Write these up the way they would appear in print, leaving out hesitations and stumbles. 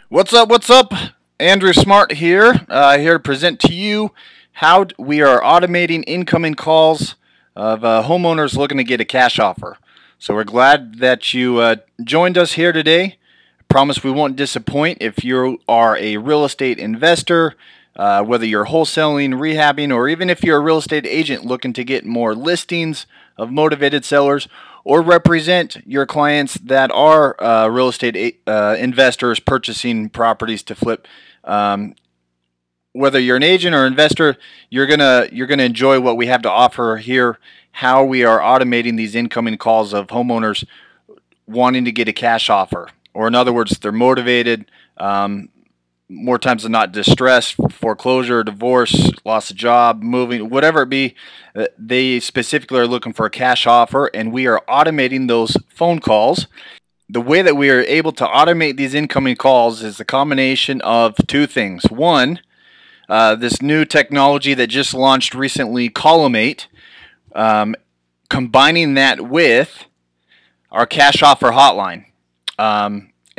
What's up? What's up? Andrew Smart here, here to present to you how we are automating incoming calls of homeowners looking to get a cash offer. So we're glad that you joined us here today. I promise we won't disappoint. If you are a real estate investor, whether you're wholesaling, rehabbing, or even if you're a real estate agent looking to get more listings of motivated sellers, or represent your clients that are real estate investors purchasing properties to flip. Whether you're an agent or investor, you're gonna enjoy what we have to offer here. How we are automating these incoming calls of homeowners wanting to get a cash offer, or in other words, they're motivated. More times than not, distress, foreclosure, divorce, loss of job, moving, whatever it be, they specifically are looking for a cash offer, and we are automating those phone calls. The way that we are able to automate these incoming calls is a combination of two things. One, this new technology that just launched recently, Callomate, combining that with our cash offer hotline.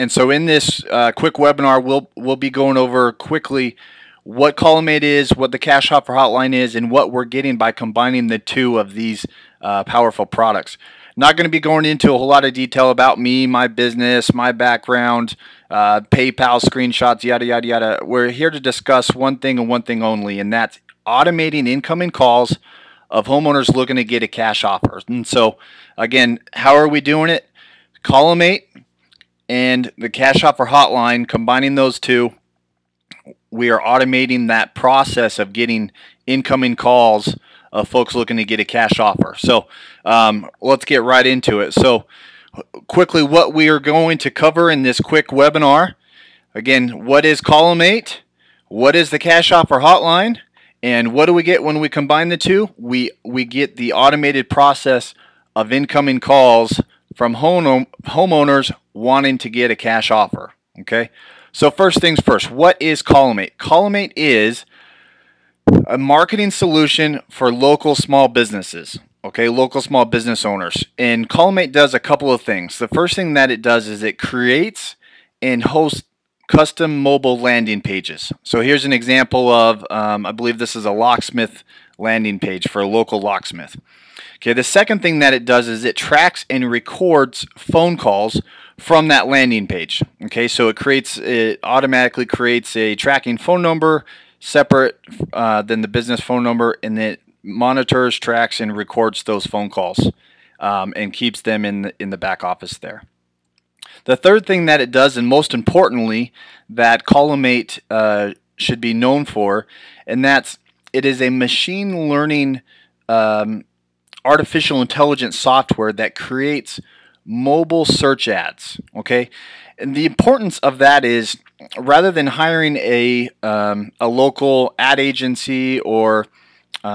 And so in this quick webinar, we'll be going over quickly what Callomate is, what the cash offer hotline is, and what we're getting by combining the two of these powerful products. Not going to be going into a whole lot of detail about me, my business, my background, PayPal screenshots, yada, yada, yada. We're here to discuss one thing and one thing only, and that's automating incoming calls of homeowners looking to get a cash offer. And so, again, how are we doing it? Callomate and the cash offer hotline, combining those two, we are automating that process of getting incoming calls of folks looking to get a cash offer. So let's get right into it. So quickly, what we are going to cover in this quick webinar, again, what is Callomate? What is the cash offer hotline? And what do we get when we combine the two? We get the automated process of incoming calls from homeowners wanting to get a cash offer. Okay, so first things first, what is Callomate? Callomate is a marketing solution for local small businesses. Okay, local small business owners. And Callomate does a couple of things. The first thing that it does is it creates and hosts custom mobile landing pages. So here's an example of, I believe this is a locksmith landing page for a local locksmith. Okay, the second thing that it does is it tracks and records phone calls from that landing page. Okay, so it automatically creates a tracking phone number separate than the business phone number, and it monitors, tracks, and records those phone calls and keeps them in the back office there. The third thing that it does, and most importantly, that Callomate should be known for, and that's it is a machine learning artificial intelligence software that creates mobile search ads. Okay, and the importance of that is, rather than hiring a local ad agency or a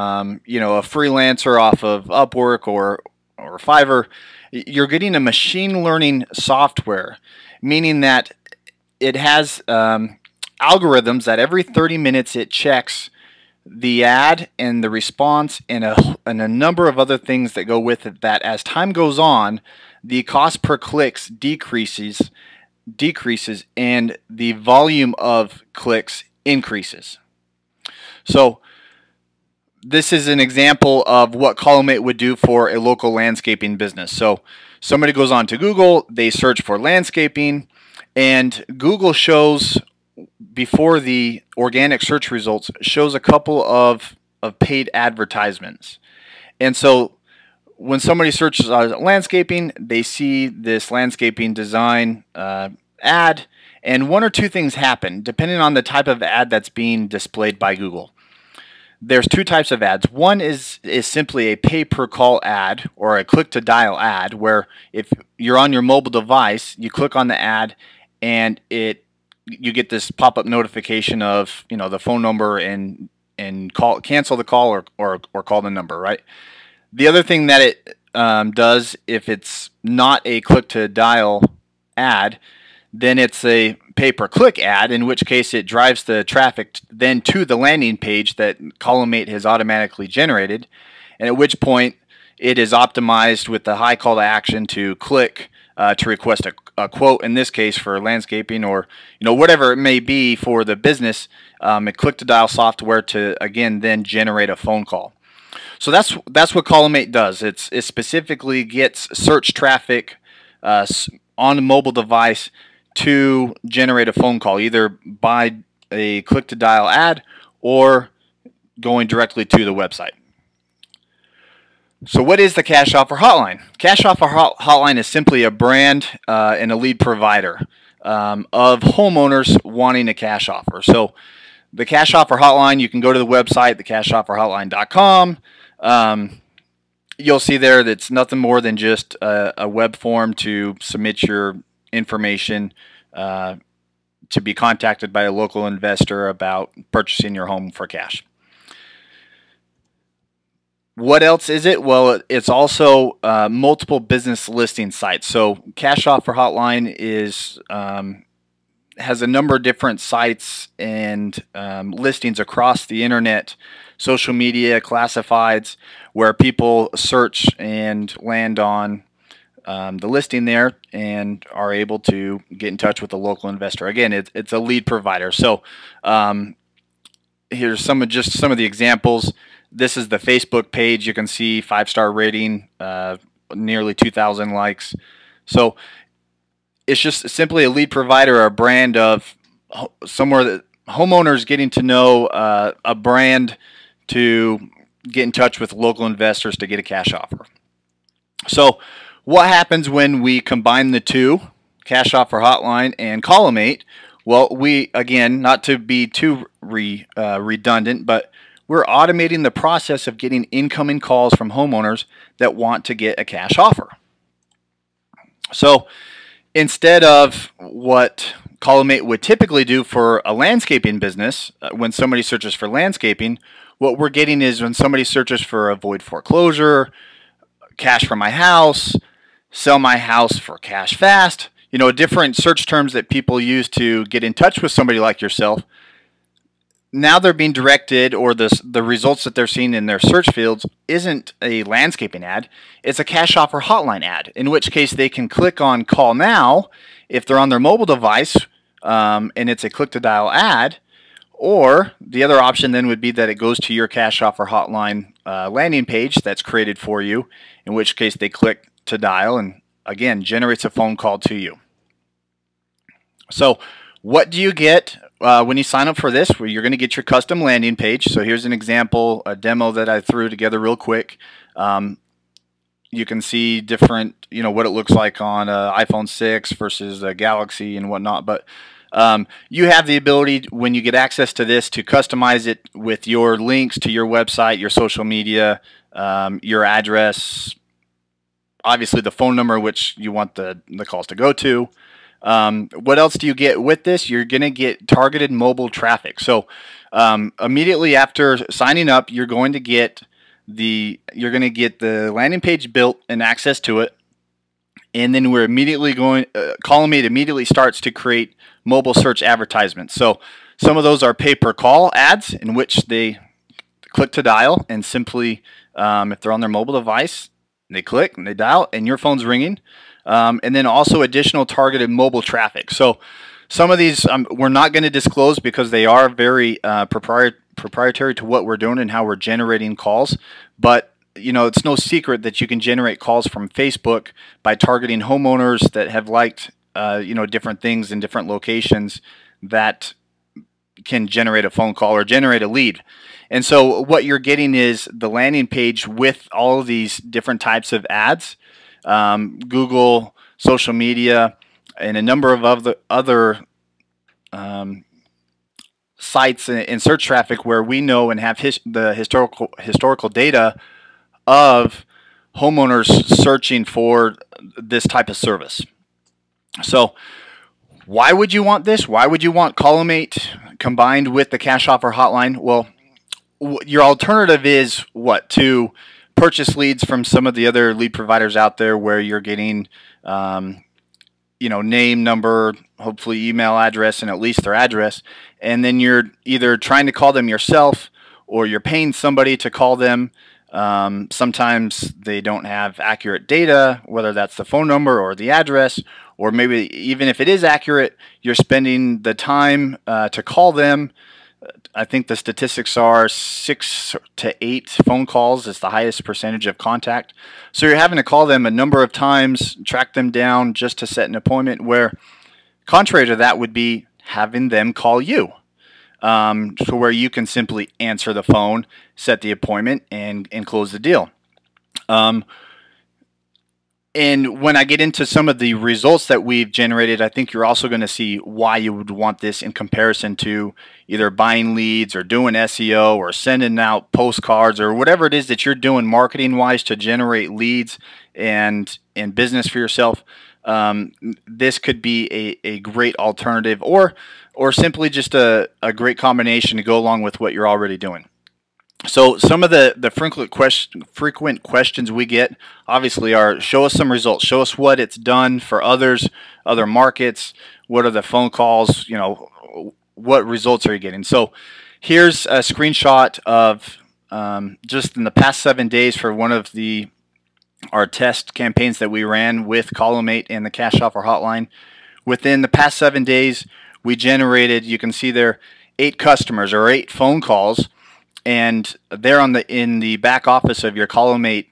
freelancer off of Upwork or Fiverr, you're getting a machine learning software, meaning that it has algorithms that every 30 minutes it checks the ad and the response and a number of other things that go with it, that as time goes on, the cost per clicks decreases and the volume of clicks increases. So this is an example of what Callomate would do for a local landscaping business. So somebody goes on to Google, they search for landscaping, and Google shows, before the organic search results, shows a couple of paid advertisements. And so when somebody searches landscaping, they see this landscaping design ad, and one or two things happen depending on the type of ad that's being displayed by Google. There's two types of ads. One is simply a pay-per-call ad or a click-to-dial ad, where if you're on your mobile device, you click on the ad and you get this pop-up notification of the phone number and cancel the call or call the number, right? The other thing that it does, if it's not a click-to-dial ad, then it's a pay-per-click ad, in which case it drives the traffic then to the landing page that Callomate has automatically generated, and at which point it is optimized with the high call to action to click to request a quote in this case for landscaping, or whatever it may be for the business, a click-to-dial software to again then generate a phone call. So that's what Callomate does. It specifically gets search traffic on a mobile device to generate a phone call, either by a click-to-dial ad or going directly to the website. So what is the Cash Offer Hotline? Cash Offer Hotline is simply a brand and a lead provider of homeowners wanting a cash offer. So the Cash Offer Hotline, you can go to the website, thecashofferhotline.com. You'll see there that it's nothing more than just a web form to submit your information to be contacted by a local investor about purchasing your home for cash. What else is it? Well, it's also multiple business listing sites. So Cash Offer Hotline has a number of different sites and listings across the internet, social media, classifieds, where people search and land on the listing there and are able to get in touch with a local investor. Again, it's a lead provider. So here's some of the examples. This is the Facebook page. You can see 5-star rating, nearly 2,000 likes. So it's just simply a lead provider or a brand of somewhere that homeowners getting to know a brand to get in touch with local investors to get a cash offer. So what happens when we combine the two, Cash Offer Hotline and Callomate? Well, we, again, not to be too redundant, but we're automating the process of getting incoming calls from homeowners that want to get a cash offer. So instead of what Callomate would typically do for a landscaping business, when somebody searches for landscaping, what we're getting is when somebody searches for avoid foreclosure, cash for my house, sell my house for cash fast, different search terms that people use to get in touch with somebody like yourself. Now they're being directed, or the results that they're seeing in their search fields isn't a landscaping ad, it's a Cash Offer Hotline ad, in which case they can click on Call Now if they're on their mobile device, and it's a click-to-dial ad, or the other option then would be that it goes to your Cash Offer Hotline landing page that's created for you, in which case they click to dial and, again, generates a phone call to you. So what do you get when you sign up for this? Well, you're going to get your custom landing page. So here's an example, a demo that I threw together real quick. You can see different, what it looks like on an iPhone 6 versus a Galaxy and whatnot. But you have the ability, when you get access to this, to customize it with your links to your website, your social media, your address, obviously the phone number which you want the calls to go to. What else do you get with this? You're going to get targeted mobile traffic. So immediately after signing up, you're going to get the landing page built and access to it, and then we're immediately Callomate immediately starts to create mobile search advertisements. So some of those are pay-per-call ads, in which they click to dial and simply, if they're on their mobile device, they click and they dial, and your phone's ringing. And then also additional targeted mobile traffic. So some of these we're not going to disclose because they are very proprietary to what we're doing and how we're generating calls. But it's no secret that you can generate calls from Facebook by targeting homeowners that have liked different things in different locations that can generate a phone call or generate a lead. And so what you're getting is the landing page with all of these different types of ads. Google, social media, and a number of other sites and search traffic where we know and have the historical data of homeowners searching for this type of service. So why would you want this? Why would you want Callomate combined with the Cash Offer Hotline? Well, your alternative is what? To purchase leads from some of the other lead providers out there, where you're getting name, number, hopefully email address, and at least their address, and then you're either trying to call them yourself or you're paying somebody to call them. Sometimes they don't have accurate data, whether that's the phone number or the address, or maybe even if it is accurate, you're spending the time to call them. I think the statistics are 6 to 8 phone calls is the highest percentage of contact. So you're having to call them a number of times, track them down just to set an appointment, where contrary to that would be having them call you. So where you can simply answer the phone, set the appointment, and close the deal. And when I get into some of the results that we've generated, I think you're also going to see why you would want this in comparison to either buying leads or doing SEO or sending out postcards or whatever it is that you're doing marketing-wise to generate leads and business for yourself. This could be a great alternative or simply just a great combination to go along with what you're already doing. So some of the frequent questions we get obviously are, show us some results, show us what it's done for other markets, what are the phone calls, you know, what results are you getting. So here's a screenshot of just in the past 7 days for one of our test campaigns that we ran with Callomate and the Cash Offer Hotline. Within the past 7 days, we generated, you can see there, 8 customers or 8 phone calls. And there in the back office of your Callomate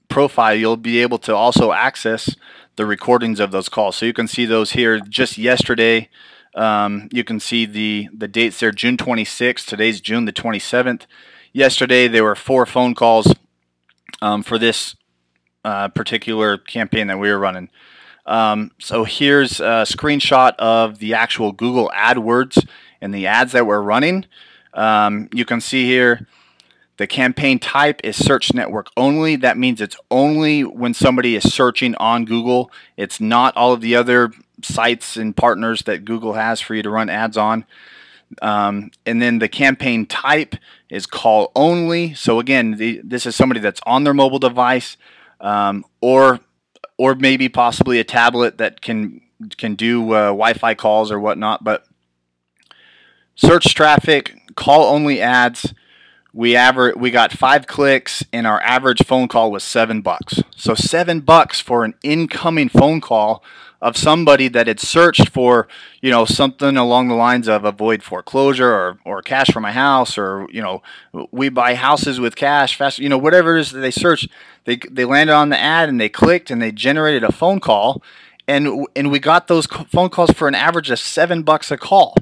profile, you'll be able to also access the recordings of those calls. So you can see those here just yesterday. You can see the dates there, June 26th. Today's June the 27th. Yesterday there were 4 phone calls for this particular campaign that we were running. So here's a screenshot of the actual Google AdWords and the ads that we're running. You can see here the campaign type is search network only. That means it's only when somebody is searching on Google. It's not all of the other sites and partners that Google has for you to run ads on. And then the campaign type is call only. So again, this is somebody that's on their mobile device, or maybe possibly a tablet that can do Wi-Fi calls or whatnot. But search traffic, call only ads. We got 5 clicks, and our average phone call was $7. So $7 for an incoming phone call of somebody that had searched for, you know, something along the lines of avoid foreclosure or cash for my house, or, you know, we buy houses with cash fast, you know, whatever it is that they searched. They landed on the ad and they clicked and they generated a phone call, and we got those phone calls for an average of $7 a call.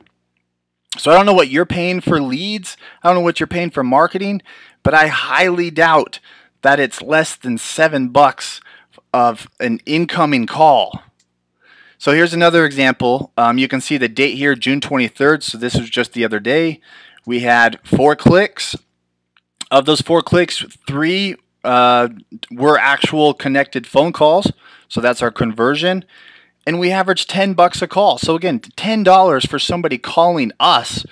So I don't know what you're paying for leads. I don't know what you're paying for marketing, but I highly doubt that it's less than $7 of an incoming call. So here's another example. You can see the date here, June 23rd. So this was just the other day. We had 4 clicks. Of those 4 clicks, 3 were actual connected phone calls. So that's our conversion. And we averaged $10 a call. So again, $10 for somebody calling us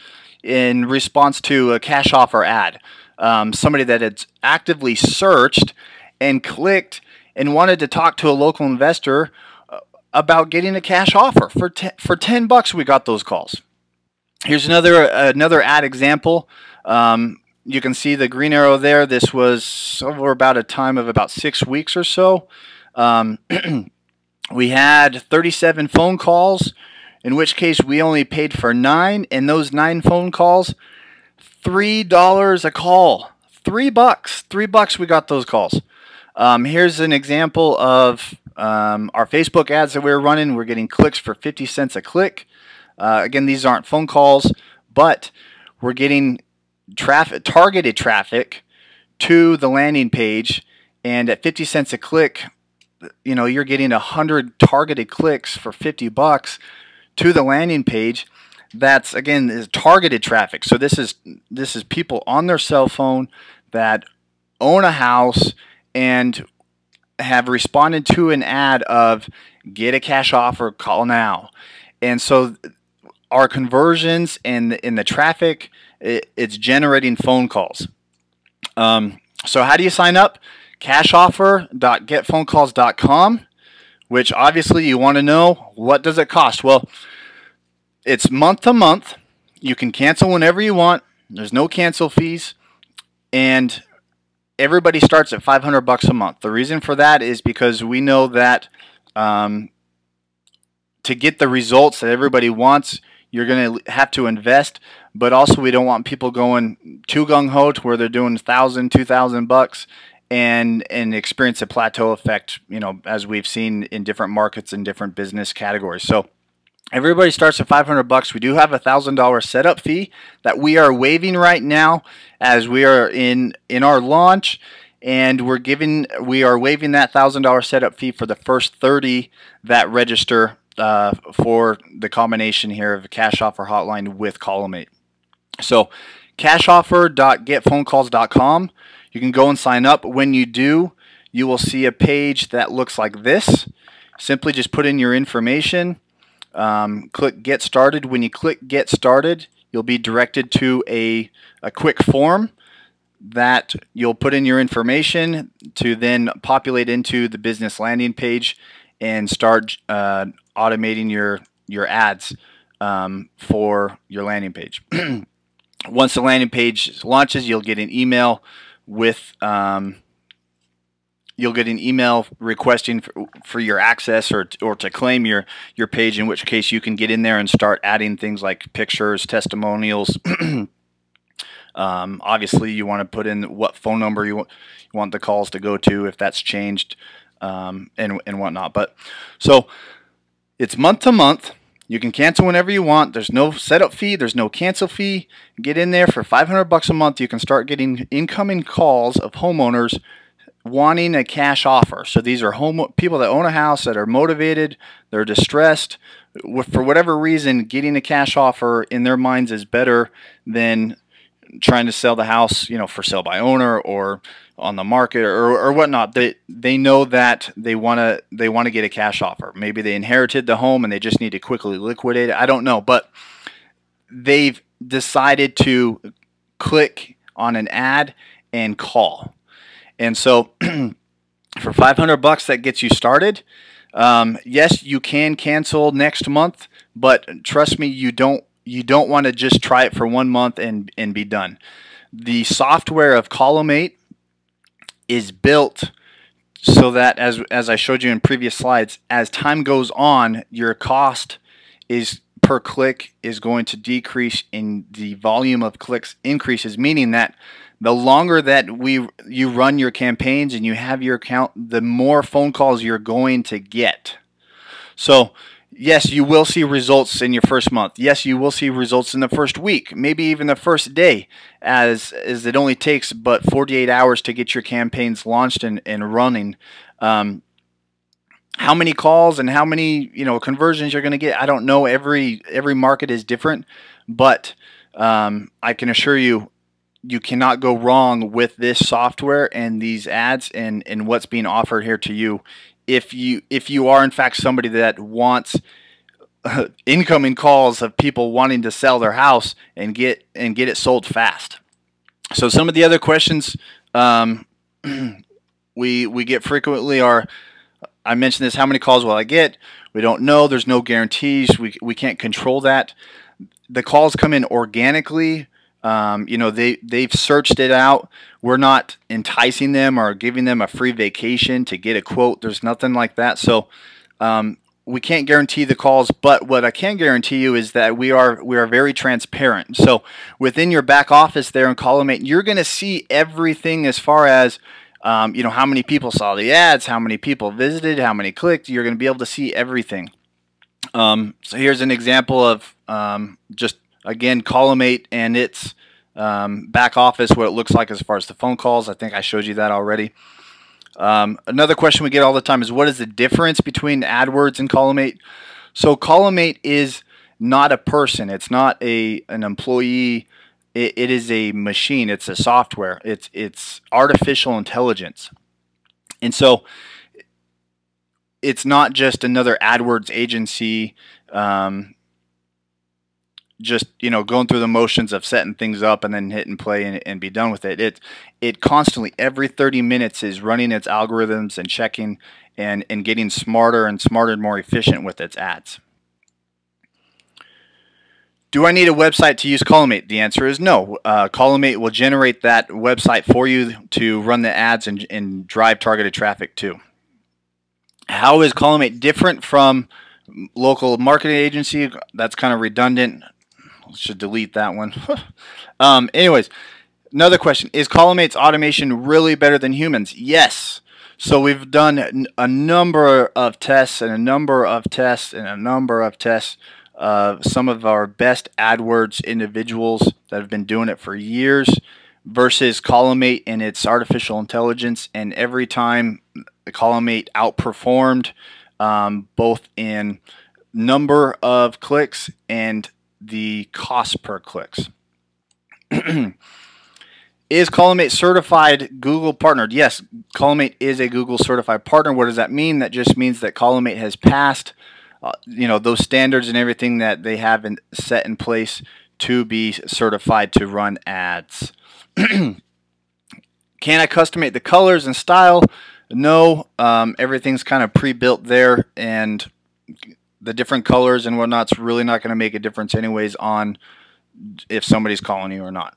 in response to a cash offer ad. Somebody that had actively searched and clicked and wanted to talk to a local investor about getting a cash offer. For $10 we got those calls. Here's another ad example. You can see the green arrow there. This was over about a time of about 6 weeks or so. We had 37 phone calls, in which case we only paid for 9, and those 9 phone calls, $3 a call. $3 we got those calls. Here's an example of our Facebook ads that we were running. We're getting clicks for 50 cents a click. Again, these aren't phone calls, but we're getting targeted traffic to the landing page, and at 50 cents a click, you know, you're getting 100 targeted clicks for $50 to the landing page. That's, again, is targeted traffic. So this is people on their cell phone that own a house and have responded to an ad of get a cash offer, call now. And so our conversions and the traffic, it's generating phone calls. So how do you sign up? cashoffer.getphonecalls.com, which obviously you want to know, what does it cost? Well, it's month to month. You can cancel whenever you want. There's no cancel fees, and everybody starts at $500 a month. The reason for that is because we know that to get the results that everybody wants, you're going to have to invest. But also, we don't want people going too gung-ho to where they're doing $1,000, $2,000 and experience a plateau effect, you know, as we've seen in different markets and different business categories. So everybody starts at $500. We do have a $1,000 setup fee that we are waiving right now as we are in our launch, and we are waiving that $1,000 setup fee for the first 30 that register for the combination here of a cash offer hotline with Callomate. So cashoffer.getphonecalls.com. You can go and sign up. When you do, you will see a page that looks like this. Simply just put in your information. Click Get Started. When you click Get Started, you'll be directed to a quick form that you'll put in your information to then populate into the business landing page and start automating your ads for your landing page. Once the landing page launches, you'll get an email with requesting for your access or to claim your page, in which case you can get in there and start adding things like pictures, testimonials. Obviously, you want to put in what phone number you want the calls to go to if that's changed, and whatnot. But so it's month to month. You can cancel whenever you want. There's no setup fee. There's no cancel fee. Get in there for $500 a month. You can start getting incoming calls of homeowners wanting a cash offer. So these are people that own a house that are motivated, they're distressed. For whatever reason, getting a cash offer in their minds is better than trying to sell the house, you know, for sale by owner or on the market or whatnot. They know that they want to get a cash offer. Maybe they inherited the home and they just need to quickly liquidate it. I don't know, but they've decided to click on an ad and call. And so for $500, that gets you started. Yes, you can cancel next month, but trust me, you don't want to just try it for 1 month and be done. The software of Callomate is built so that, as I showed you in previous slides, as time goes on, your cost per click is going to decrease and the volume of clicks increases, meaning that the longer that you run your campaigns and you have your account, the more phone calls you're going to get. So yes, you will see results in your first month. Yes, you will see results in the first week, maybe even the first day, as it only takes but 48 hours to get your campaigns launched and running. How many calls and how many conversions you're going to get, I don't know. Every market is different, but I can assure you, you cannot go wrong with this software and these ads and what's being offered here to you. If you are in fact somebody that wants incoming calls of people wanting to sell their house and get it sold fast. So some of the other questions we get frequently are, I mentioned this, how many calls will I get? We don't know. There's no guarantees. We can't control that. The calls come in organically. They've searched it out. We're not enticing them or giving them a free vacation to get a quote. There's nothing like that. So we can't guarantee the calls, but what I can guarantee you is that we are very transparent. So within your back office there in Callomate, you're going to see everything as far as how many people saw the ads, how many people visited, how many clicked. You're going to be able to see everything. So here's an example of just again Callomate and its back office, what it looks like as far as the phone calls. I think I showed you that already. Another question we get all the time is, what is the difference between AdWords and Callomate? So Callomate is not a person. It's not an employee. It is a machine. It's a software. It's artificial intelligence. And so it's not just another AdWords agency just going through the motions of setting things up and then hit and play and be done with it. It constantly, every 30 minutes, is running its algorithms and checking and getting smarter and smarter and more efficient with its ads. Do I need a website to use Callomate? The answer is no. Callomate will generate that website for you to run the ads and drive targeted traffic to. How is Callomate different from Local marketing agency, that's kind of redundant. Should delete that one. Anyways, another question. Is Callomate's automation really better than humans? Yes. So we've done a number of tests and a number of tests and a number of tests of some of our best AdWords individuals that have been doing it for years versus Callomate and its artificial intelligence. And every time Callomate outperformed both in number of clicks and the cost per clicks. Is Callomate certified Google partnered? Yes, Callomate is a Google certified partner. What does that mean? That just means that Callomate has passed those standards and everything that they have set in place to be certified to run ads. Can I customate the colors and style? No, everything's kind of pre-built there, and the different colors and whatnot's really not going to make a difference anyways on if somebody's calling you or not.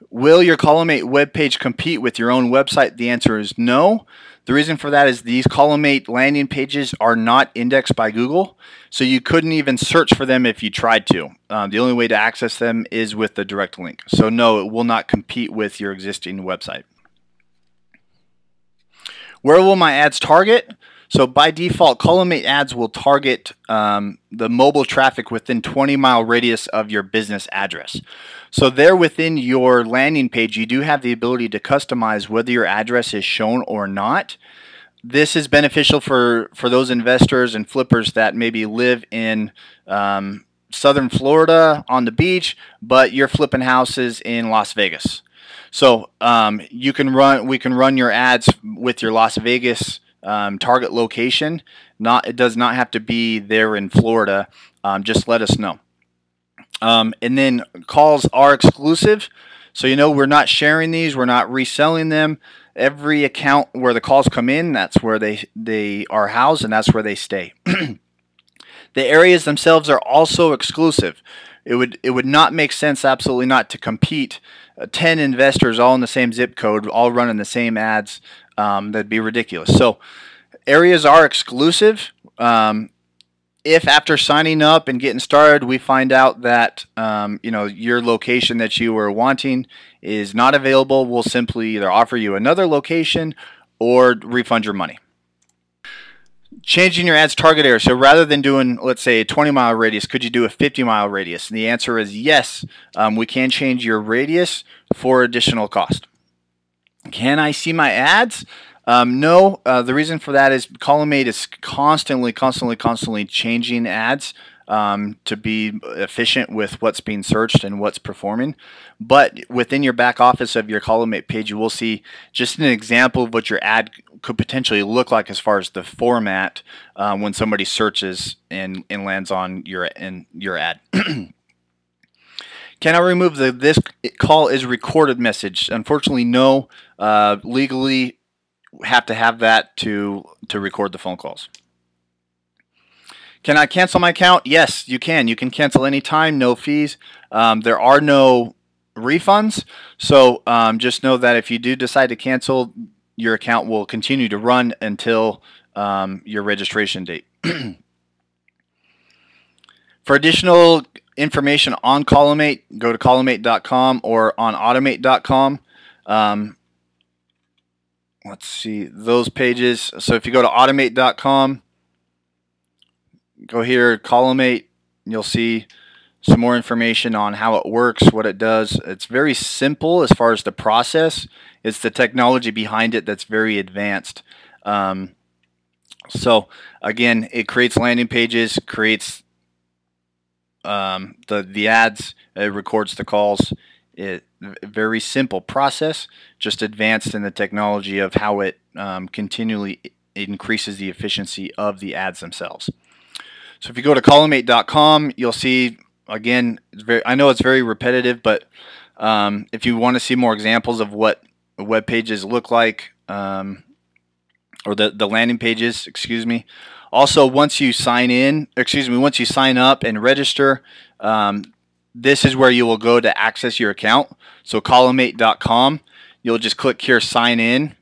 Will your Callomate webpage compete with your own website? The answer is no. The reason for that is these Callomate landing pages are not indexed by Google, so you couldn't even search for them if you tried to. The only way to access them is with the direct link. So no, it will not compete with your existing website. Where will my ads target? So by default, Callomate ads will target the mobile traffic within 20-mile radius of your business address. So there within your landing page, you do have the ability to customize whether your address is shown or not. This is beneficial for those investors and flippers that maybe live in southern Florida on the beach, but you're flipping houses in Las Vegas. So we can run your ads with your Las Vegas target location. It does not have to be there in Florida. Just let us know. And then calls are exclusive. So we're not sharing these. We're not reselling them. Every account where the calls come in, that's where they are housed, and that's where they stay. The areas themselves are also exclusive. It would not make sense, absolutely not, to compete 10 investors all in the same zip code, all running the same ads. That'd be ridiculous. So areas are exclusive. If after signing up and getting started, we find out that your location that you were wanting is not available, we'll simply either offer you another location or refund your money. Changing your ads target area. So rather than doing, let's say, a 20-mile radius, could you do a 50-mile radius? And the answer is yes. We can change your radius for additional cost. Can I see my ads? No. The reason for that is Callomate is constantly changing ads to be efficient with what's being searched and what's performing. But within your back office of your Callomate page, you will see just an example of what your ad could potentially look like as far as the format when somebody searches and lands on your ad. Can I remove this call is recorded message? Unfortunately, no. Legally, have to have that to record the phone calls. Can I cancel my account? Yes, you can. You can cancel anytime, no fees. There are no refunds, so just know that if you do decide to cancel, your account will continue to run until your registration date. For additional information on Callomate, go to callomate.com or on automate.com. Let's see those pages. So if you go to automate.com, go here, Callomate, you'll see some more information on how it works, what it does. It's very simple as far as the process. It's the technology behind it that's very advanced. So again, it creates landing pages, creates the ads, it records the calls. Very simple process, just advanced in the technology of how it continually increases the efficiency of the ads themselves. So if you go to callomate.com, you'll see, again, I know it's very repetitive, but if you want to see more examples of what web pages look like, or the landing pages, excuse me. Also, once you sign up and register, this is where you will go to access your account. So callomate.com, you'll just click here, sign in.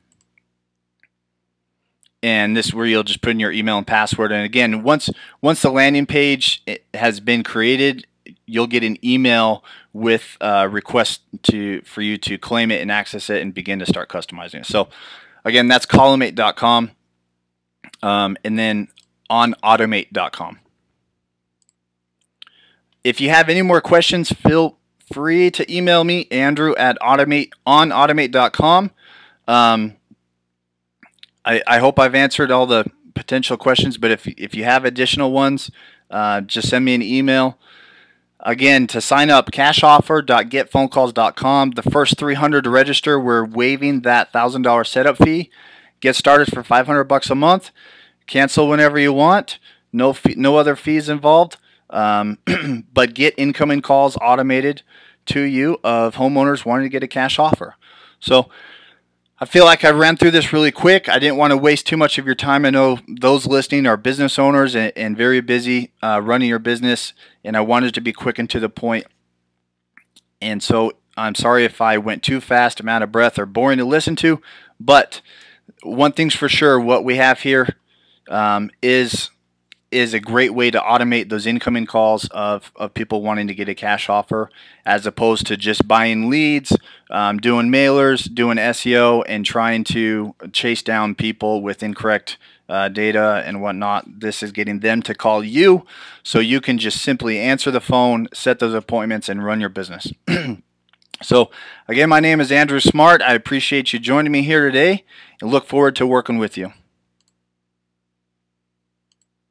and this is where you'll just put in your email and password. And again, once the landing page has been created, you'll get an email with a request for you to claim it and access it and begin to start customizing it. So again, that's Callomate.com, and then on Automate.com. If you have any more questions, feel free to email me, Andrew at Automate.com. I hope I've answered all the potential questions, but if you have additional ones, just send me an email. Again, to sign up, cashoffer.getphonecalls.com. The first 300 to register, we're waiving that $1,000 setup fee. Get started for $500 a month. Cancel whenever you want. No other fees involved. But get incoming calls automated to you of homeowners wanting to get a cash offer. So I feel like I ran through this really quick. I didn't want to waste too much of your time. I know those listening are business owners and very busy running your business, and I wanted to be quick and to the point. And so I'm sorry if I went too fast, I'm out of breath, or boring to listen to. But one thing's for sure, what we have here is a great way to automate those incoming calls of people wanting to get a cash offer, as opposed to just buying leads, doing mailers, doing SEO, and trying to chase down people with incorrect data and whatnot. This is getting them to call you, so you can just simply answer the phone, set those appointments, and run your business. So again, my name is Andrew Smart. I appreciate you joining me here today and look forward to working with you.